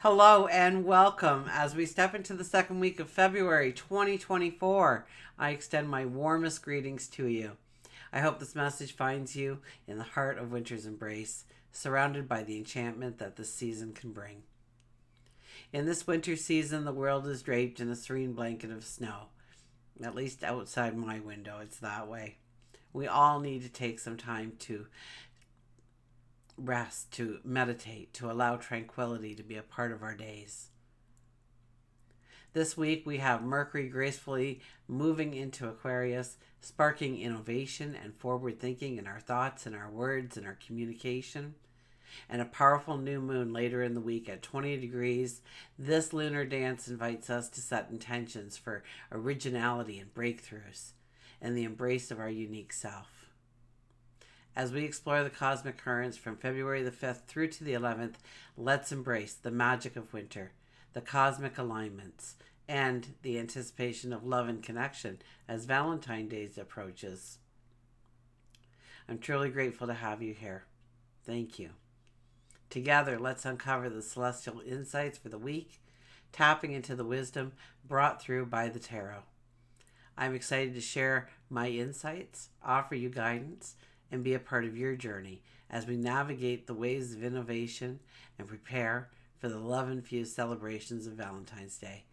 Hello and welcome. As we step into the second week of February 2024, I extend my warmest greetings to you. I hope this message finds you in the heart of winter's embrace, surrounded by the enchantment that this season can bring. In this winter season, the world is draped in a serene blanket of snow. At least outside my window, it's that way. We all need to take some time to rest, to meditate, to allow tranquility to be a part of our days. This week we have Mercury gracefully moving into Aquarius, sparking innovation and forward thinking in our thoughts and our words and our communication. And a powerful new moon later in the week at 20 degrees. This lunar dance invites us to set intentions for originality and breakthroughs and the embrace of our unique self. As we explore the cosmic currents from February the 5th through to the 11th, let's embrace the magic of winter, the cosmic alignments, and the anticipation of love and connection as Valentine's Day approaches. I'm truly grateful to have you here. Thank you. Together, let's uncover the celestial insights for the week, tapping into the wisdom brought through by the tarot. I'm excited to share my insights, offer you guidance, and be a part of your journey as we navigate the ways of innovation and prepare for the love-infused celebrations of Valentine's Day.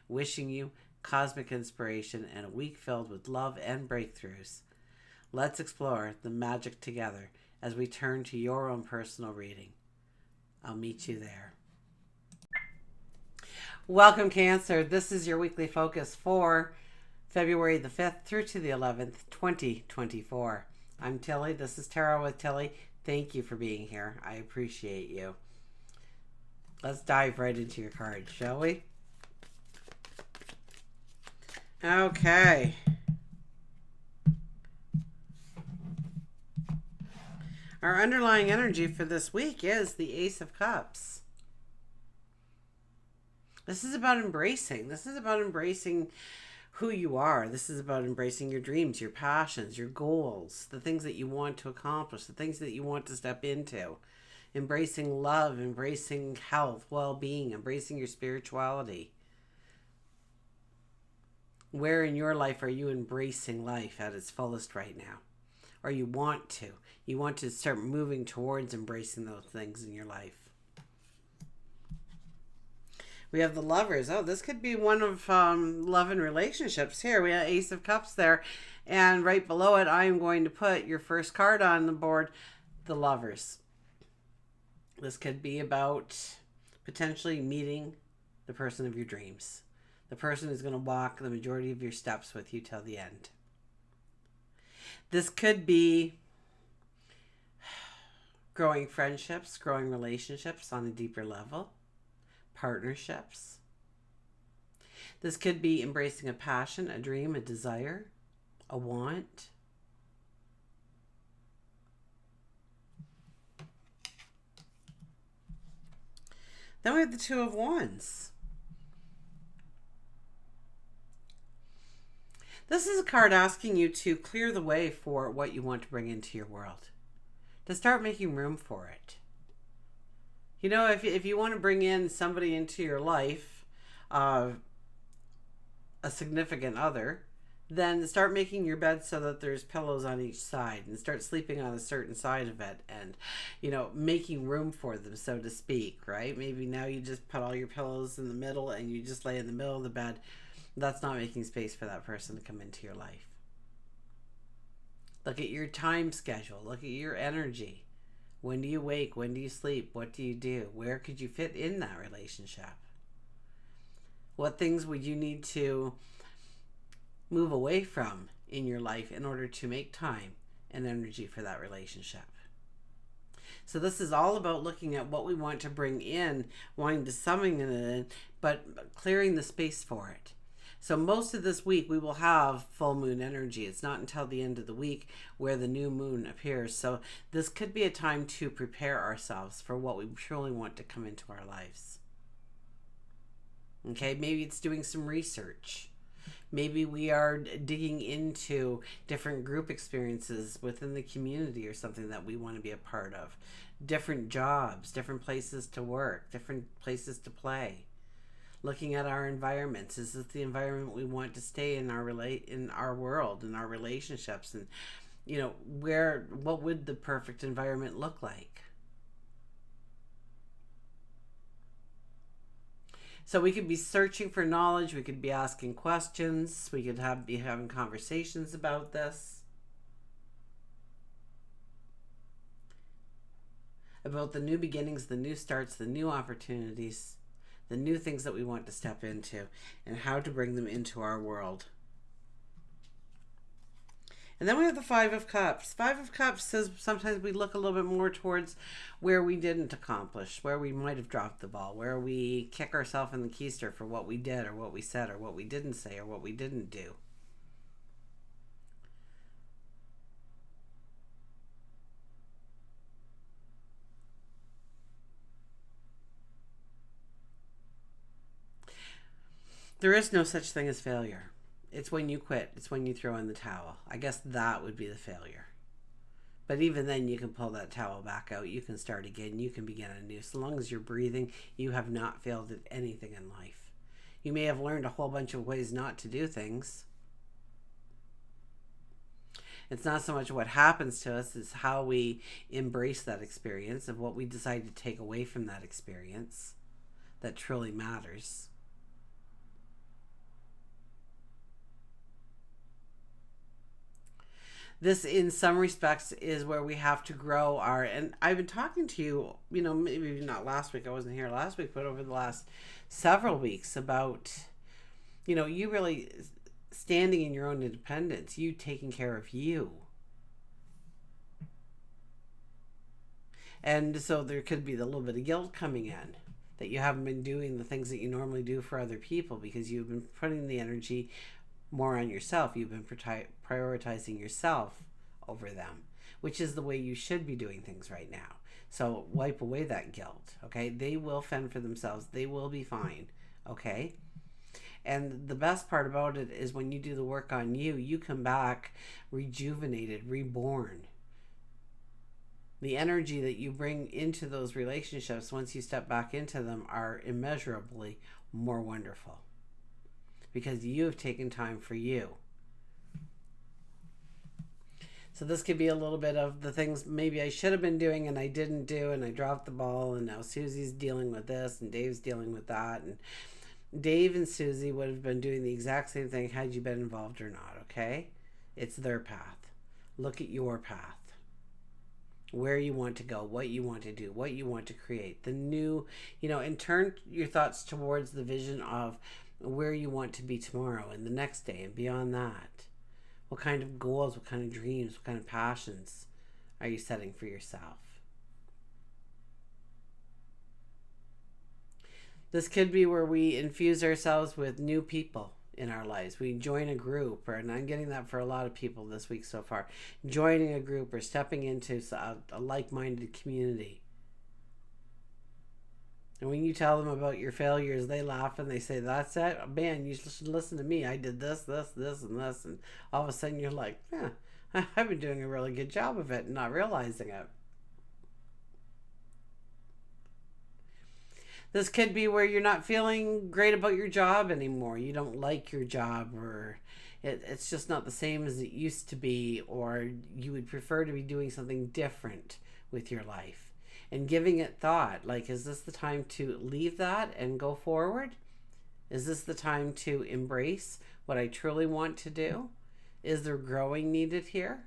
Wishing you cosmic inspiration and a week filled with love and breakthroughs. Let's explore the magic together as we turn to your own personal reading. I'll meet you there. Welcome, Cancer. This is your weekly focus for February the 5th through to the 11th, 2024. I'm Tilly. This is Tarot with Tilly. Thank you for being here. I appreciate you. Let's dive right into your cards, shall we? Okay. Our underlying energy for this week is the Ace of Cups. This is about embracing. This is about embracing who you are. This is about embracing your dreams, your passions, your goals, the things that you want to accomplish, the things that you want to step into. Embracing love, embracing health, well-being, embracing your spirituality. Where in your life are you embracing life at its fullest right now? Or you want to. You want to start moving towards embracing those things in your life. We have the Lovers. Oh, this could be one of love and relationships. Here, we have Ace of Cups there. And right below it, I am going to put your first card on the board, the Lovers. This could be about potentially meeting the person of your dreams. The person who's going to walk the majority of your steps with you till the end. This could be growing friendships, growing relationships on a deeper level. Partnerships. This could be embracing a passion, a dream, a desire, a want. Then we have the Two of Wands. This is a card asking you to clear the way for what you want to bring into your world. To start making room for it. You know, if you want to bring in somebody into your life, a significant other, then start making your bed so that there's pillows on each side and start sleeping on a certain side of it and, you know, making room for them, so to speak, right? Maybe now you just put all your pillows in the middle and you just lay in the middle of the bed. That's not making space for that person to come into your life. Look at your time schedule. Look at your energy. When do you wake? When do you sleep? What do you do? Where could you fit in that relationship? What things would you need to move away from in your life in order to make time and energy for that relationship? So this is all about looking at what we want to bring in, wanting to summon it in, but clearing the space for it. So most of this week we will have full moon energy. It's not until the end of the week where the new moon appears. So this could be a time to prepare ourselves for what we truly want to come into our lives. Okay, maybe it's doing some research. Maybe we are digging into different group experiences within the community or something that we want to be a part of. Different jobs, different places to work, different places to play. Looking at our environments, is this the environment we want to stay in in our world, in our relationships, and what would the perfect environment look like? So we could be searching for knowledge, we could be asking questions, we could be having conversations about this, about the new beginnings, the new starts, the new opportunities, the new things that we want to step into, and how to bring them into our world. And then we have the Five of Cups. Five of Cups says sometimes we look a little bit more towards where we didn't accomplish, where we might have dropped the ball, where we kick ourselves in the keister for what we did or what we said or what we didn't say or what we didn't do. There is no such thing as failure. It's when you quit. It's when you throw in the towel. I guess that would be the failure. But even then, you can pull that towel back out. You can start again. You can begin anew. So long as you're breathing, you have not failed at anything in life. You may have learned a whole bunch of ways not to do things. It's not so much what happens to us, it's how we embrace that experience, of what we decide to take away from that experience that truly matters. This, in some respects, is where we have to grow our, and I've been talking to you, maybe not last week, I wasn't here last week, but over the last several weeks about, you really standing in your own independence, you taking care of you. And so there could be a little bit of guilt coming in that you haven't been doing the things that you normally do for other people because you've been putting the energy more on yourself. You've been prioritizing yourself over them, which is the way you should be doing things right now. So wipe away that guilt, okay? They will fend for themselves. They will be fine, okay? And the best part about it is when you do the work on you, you come back rejuvenated, reborn. The energy that you bring into those relationships once you step back into them are immeasurably more wonderful, because you have taken time for you. So this could be a little bit of the things maybe I should have been doing and I didn't do, and I dropped the ball, and now Susie's dealing with this and Dave's dealing with that. And Dave and Susie would have been doing the exact same thing had you been involved or not, okay? It's their path. Look at your path. Where you want to go, what you want to do, what you want to create. The new, and turn your thoughts towards the vision of where you want to be tomorrow and the next day and beyond that. What kind of goals, what kind of dreams, what kind of passions are you setting for yourself? This could be where we infuse ourselves with new people in our lives. We join a group, and I'm getting that for a lot of people this week so far. Joining a group or stepping into a like-minded community. And when you tell them about your failures, they laugh and they say, that's it? Man, you should listen to me. I did this, this, this, and this. And all of a sudden you're like, I've been doing a really good job of it and not realizing it. This could be where you're not feeling great about your job anymore. You don't like your job, or it's just not the same as it used to be, or you would prefer to be doing something different with your life. And giving it thought, like, is this the time to leave that and go forward? Is this the time to embrace what I truly want to do? Is there growing needed here?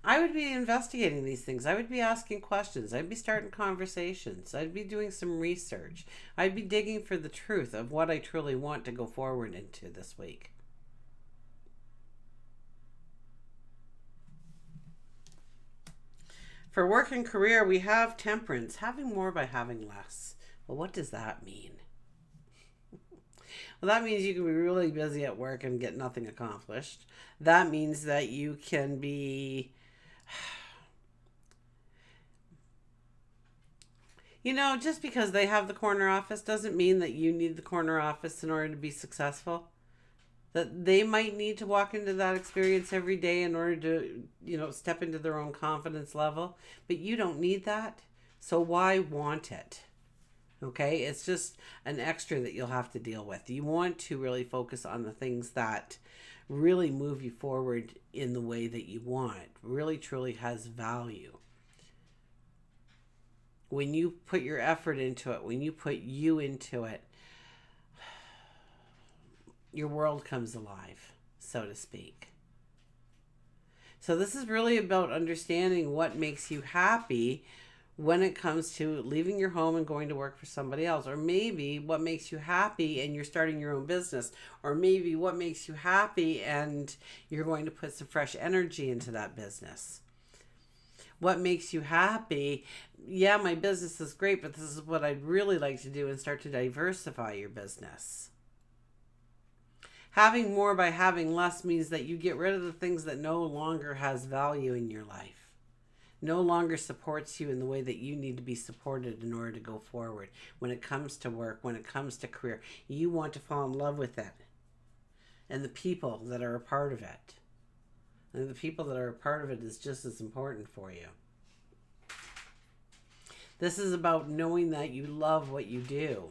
I would be investigating these things. I would be asking questions. I'd be starting conversations. I'd be doing some research. I'd be digging for the truth of what I truly want to go forward into this week. For work and career, we have temperance, having more by having less. Well, what does that mean? Well, that means you can be really busy at work and get nothing accomplished. That means that you can be You know, just because they have the corner office doesn't mean that you need the corner office in order to be successful. That they might need to walk into that experience every day in order to, step into their own confidence level. But you don't need that. So why want it? Okay, it's just an extra that you'll have to deal with. You want to really focus on the things that really move you forward in the way that you want, really truly has value. When you put your effort into it, when you put you into it, your world comes alive, so to speak. So this is really about understanding what makes you happy when it comes to leaving your home and going to work for somebody else, or maybe what makes you happy and you're starting your own business, or maybe what makes you happy and you're going to put some fresh energy into that business. What makes you happy? Yeah, my business is great, but this is what I'd really like to do, and start to diversify your business. Having more by having less means that you get rid of the things that no longer has value in your life, no longer supports you in the way that you need to be supported in order to go forward. When it comes to work, when it comes to career, you want to fall in love with it and the people that are a part of it. And the people that are a part of it is just as important for you. This is about knowing that you love what you do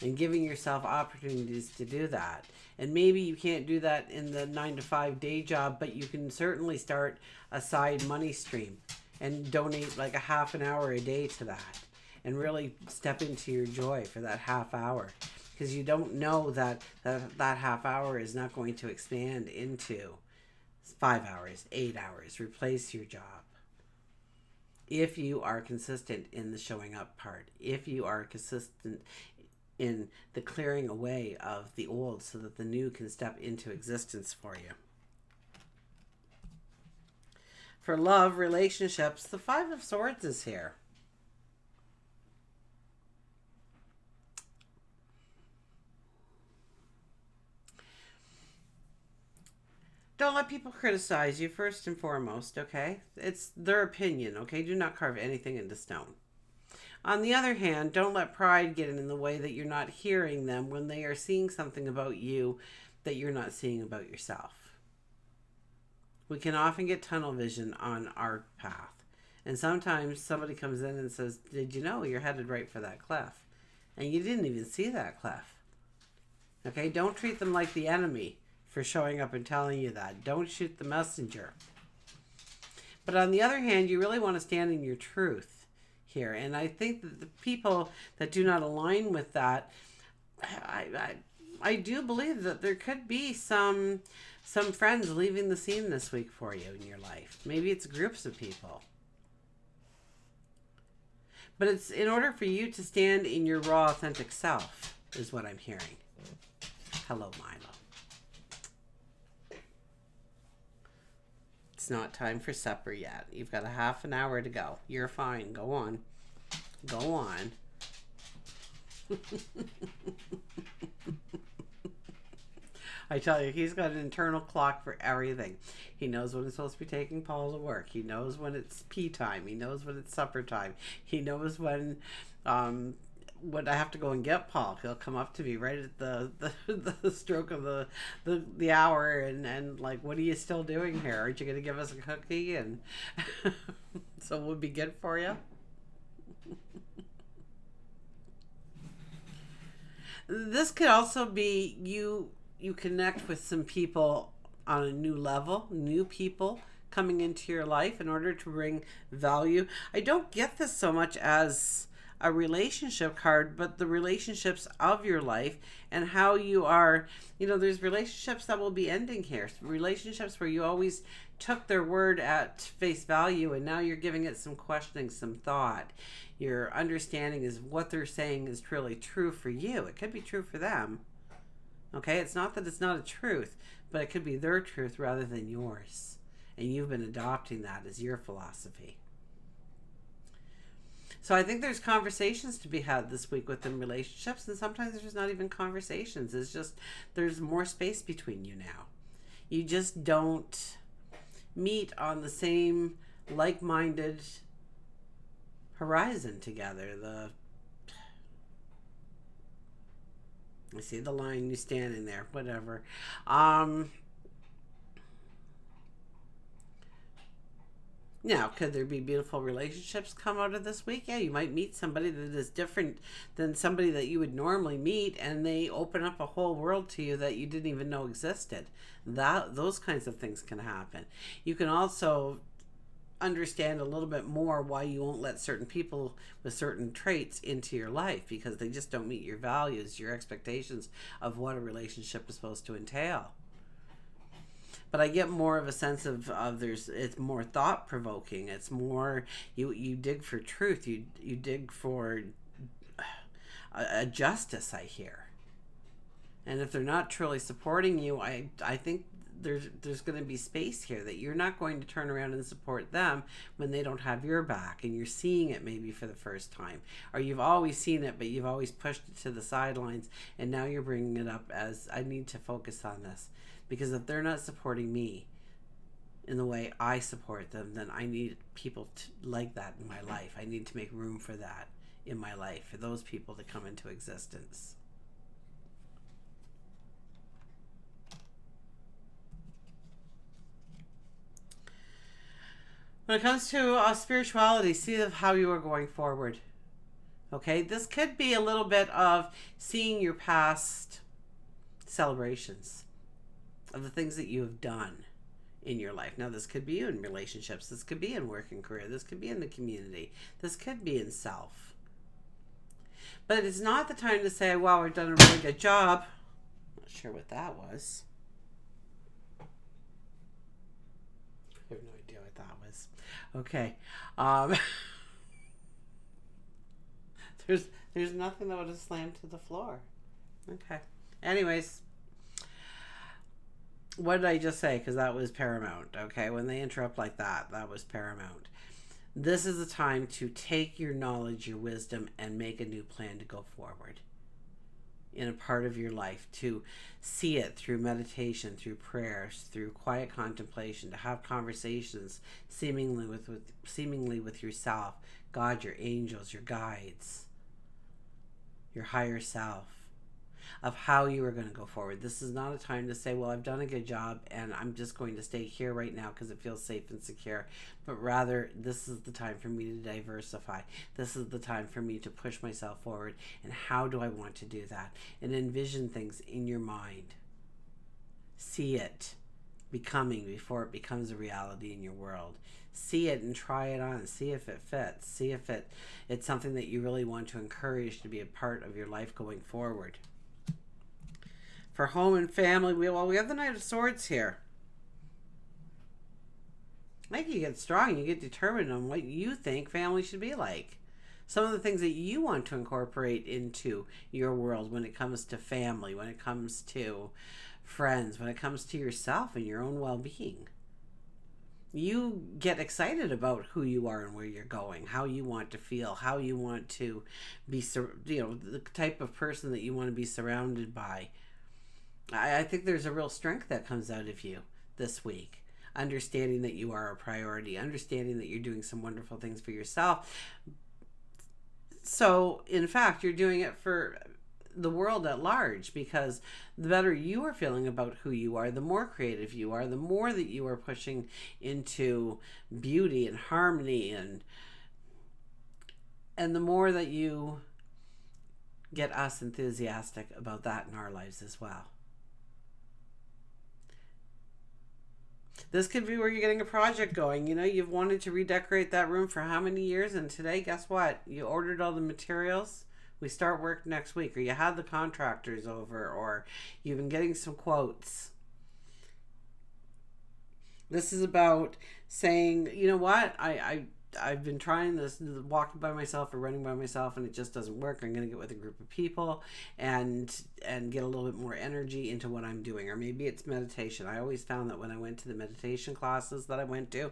and giving yourself opportunities to do that. And maybe you can't do that in the 9-to-5 day job, but you can certainly start a side money stream and donate like a half an hour a day to that, and really step into your joy for that half hour, because you don't know that half hour is not going to expand into 5 hours, 8 hours, replace your job. If you are consistent in the showing up part, if you are consistent in the clearing away of the old so that the new can step into existence for you. For love, relationships, the Five of Swords is here. Don't let people criticize you, first and foremost, okay? It's their opinion, okay? Do not carve anything into stone. On the other hand, don't let pride get in the way that you're not hearing them when they are seeing something about you that you're not seeing about yourself. We can often get tunnel vision on our path. And sometimes somebody comes in and says, did you know you're headed right for that cliff? And you didn't even see that cliff. Okay, don't treat them like the enemy for showing up and telling you that. Don't shoot the messenger. But on the other hand, you really want to stand in your truth here. And I think that the people that do not align with that, I do believe that there could be some friends leaving the scene this week for you in your life. Maybe it's groups of people. But it's in order for you to stand in your raw, authentic self, is what I'm hearing. Hello, Milo. It's not time for supper yet. You've got a half an hour to go. You're fine. Go on. Go on. I tell you, he's got an internal clock for everything. He knows when he's supposed to be taking Paul to work. He knows when it's pee time. He knows when it's supper time. He knows when I have to go and get Paul. He'll come up to me right at the stroke of the hour and like, what are you still doing here? Aren't you going to give us a cookie? And so it would be good for you. This could also be you connect with some people on a new level, new people coming into your life in order to bring value. I don't get this so much as a relationship card, but the relationships of your life and how you are, there's relationships that will be ending here. Relationships where you always took their word at face value and now you're giving it some questioning, some thought. Your understanding is what they're saying is truly true for you. It could be true for them. Okay, it's not that it's not a truth, but it could be their truth rather than yours. And you've been adopting that as your philosophy. So I think there's conversations to be had this week within relationships, and sometimes there's not even conversations. It's just there's more space between you now. You just don't meet on the same like-minded horizon together. I see the line, you standing there, whatever. Um, Now, could there be beautiful relationships come out of this week? Yeah, you might meet somebody that is different than somebody that you would normally meet, and they open up a whole world to you that you didn't even know existed. Those kinds of things can happen. You can also understand a little bit more why you won't let certain people with certain traits into your life, because they just don't meet your values, your expectations of what a relationship is supposed to entail. But I get more of a sense of there's, it's more thought provoking. It's more, you dig for truth. You dig for a justice, I hear. And if they're not truly supporting you, I think there's going to be space here that you're not going to turn around and support them when they don't have your back, and you're seeing it maybe for the first time, or you've always seen it but you've always pushed it to the sidelines, and now you're bringing it up as, I need to focus on this, because if they're not supporting me in the way I support them, then I need people like that in my life. I need to make room for that in my life, for those people to come into existence. When it comes to spirituality, see how you are going forward. Okay, this could be a little bit of seeing your past celebrations of the things that you have done in your life. Now, this could be in relationships, this could be in work and career, this could be in the community, this could be in self. But it's not the time to say, wow, I've done a really good job. Not sure what that was. I have no idea what that was. Okay. There's nothing that would have slammed to the floor. Okay. Anyways, what did I just say? Because that was paramount. Okay. When they interrupt like that, that was paramount. This is the time to take your knowledge, your wisdom, and make a new plan to go forward in a part of your life, to see it through meditation, through prayers, through quiet contemplation, to have conversations seemingly with yourself, God, your angels, your guides, your higher self, of how you are going to go forward. This is not a time to say, well, I've done a good job and I'm just going to stay here right now because it feels safe and secure. But rather, this is the time for me to diversify. This is the time for me to push myself forward. And how do I want to do that? And envision things in your mind. See it becoming before it becomes a reality in your world. See it and try it on. See if it fits. See if it's something that you really want to encourage to be a part of your life going forward. For home and family, we have the Knight of Swords here. I think you get strong, you get determined on what you think family should be like. Some of the things that you want to incorporate into your world when it comes to family, when it comes to friends, when it comes to yourself and your own well-being. You get excited about who you are and where you're going, how you want to feel, how you want to be, the type of person that you want to be surrounded by. I think there's a real strength that comes out of you this week. Understanding that you are a priority, understanding that you're doing some wonderful things for yourself. So, in fact, you're doing it for the world at large, because the better you are feeling about who you are, the more creative you are, the more that you are pushing into beauty and harmony, and the more that you get us enthusiastic about that in our lives as well. This could be where you're getting a project going. You've wanted to redecorate that room for how many years? And today, guess what? You ordered all the materials. We start work next week. Or you had the contractors over. Or you've been getting some quotes. This is about saying, you know what? I've been trying this, walking by myself or running by myself, and it just doesn't work. I'm going to get with a group of people and get a little bit more energy into what I'm doing. Or maybe it's meditation. I always found that when I went to the meditation classes that I went to,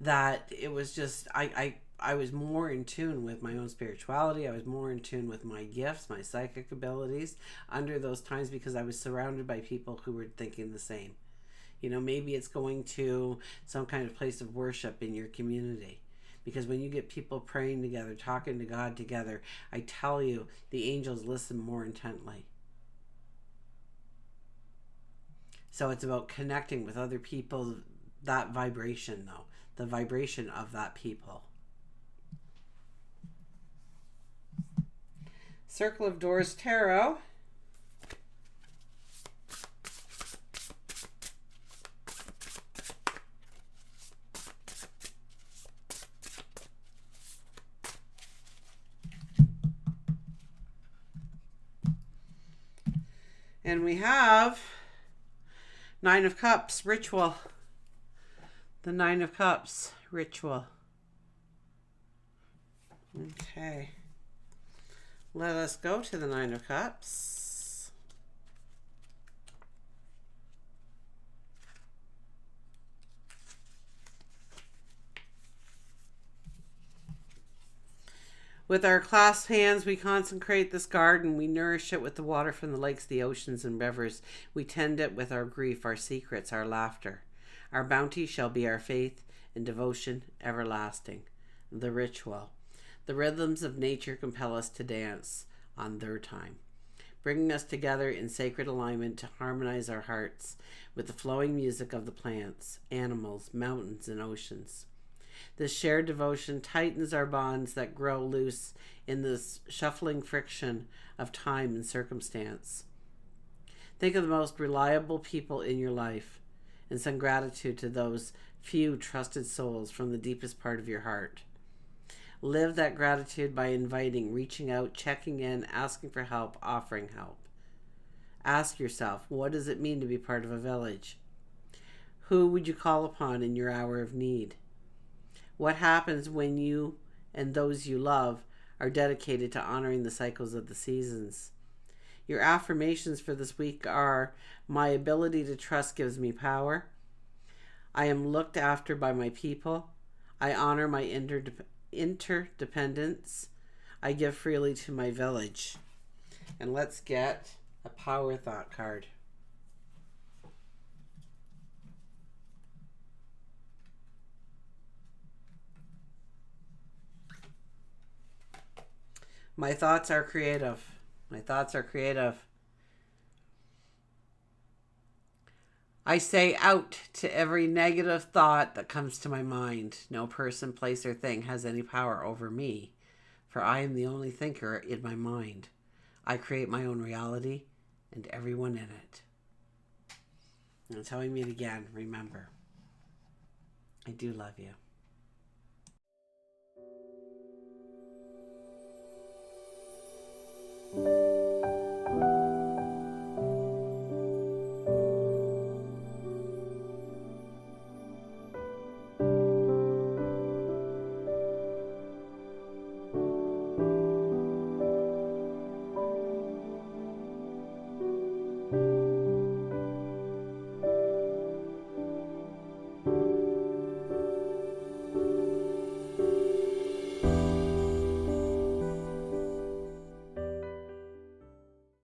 that it was just, I was more in tune with my own spirituality. I was more in tune with my gifts, my psychic abilities under those times, because I was surrounded by people who were thinking the same. Maybe it's going to some kind of place of worship in your community, Because when you get people praying together, talking to God together, I tell you, the angels listen more intently. So it's about connecting with other people, that vibration though, the vibration of that people. Circle of Doors Tarot. And we have Nine of Cups, Ritual. The Nine of Cups, Ritual. Okay. Let us go to the Nine of Cups. With our clasped hands, we consecrate this garden. We nourish it with the water from the lakes, the oceans, and rivers. We tend it with our grief, our secrets, our laughter. Our bounty shall be our faith and devotion everlasting. The Ritual. The rhythms of nature compel us to dance on their time, bringing us together in sacred alignment to harmonize our hearts with the flowing music of the plants, animals, mountains, and oceans. This shared devotion tightens our bonds that grow loose in this shuffling friction of time and circumstance. Think of the most reliable people in your life and send gratitude to those few trusted souls from the deepest part of your heart. Live that gratitude by inviting, reaching out, checking in, asking for help, offering help. Ask yourself, what does it mean to be part of a village? Who would you call upon in your hour of need? What happens when you and those you love are dedicated to honoring the cycles of the seasons? Your affirmations for this week are, my ability to trust gives me power. I am looked after by my people. I honor my interdependence. I give freely to my village. And let's get a power thought card. My thoughts are creative. My thoughts are creative. I say out to every negative thought that comes to my mind. No person, place, or thing has any power over me, for I am the only thinker in my mind. I create my own reality and everyone in it. And until we meet again, remember, I do love you.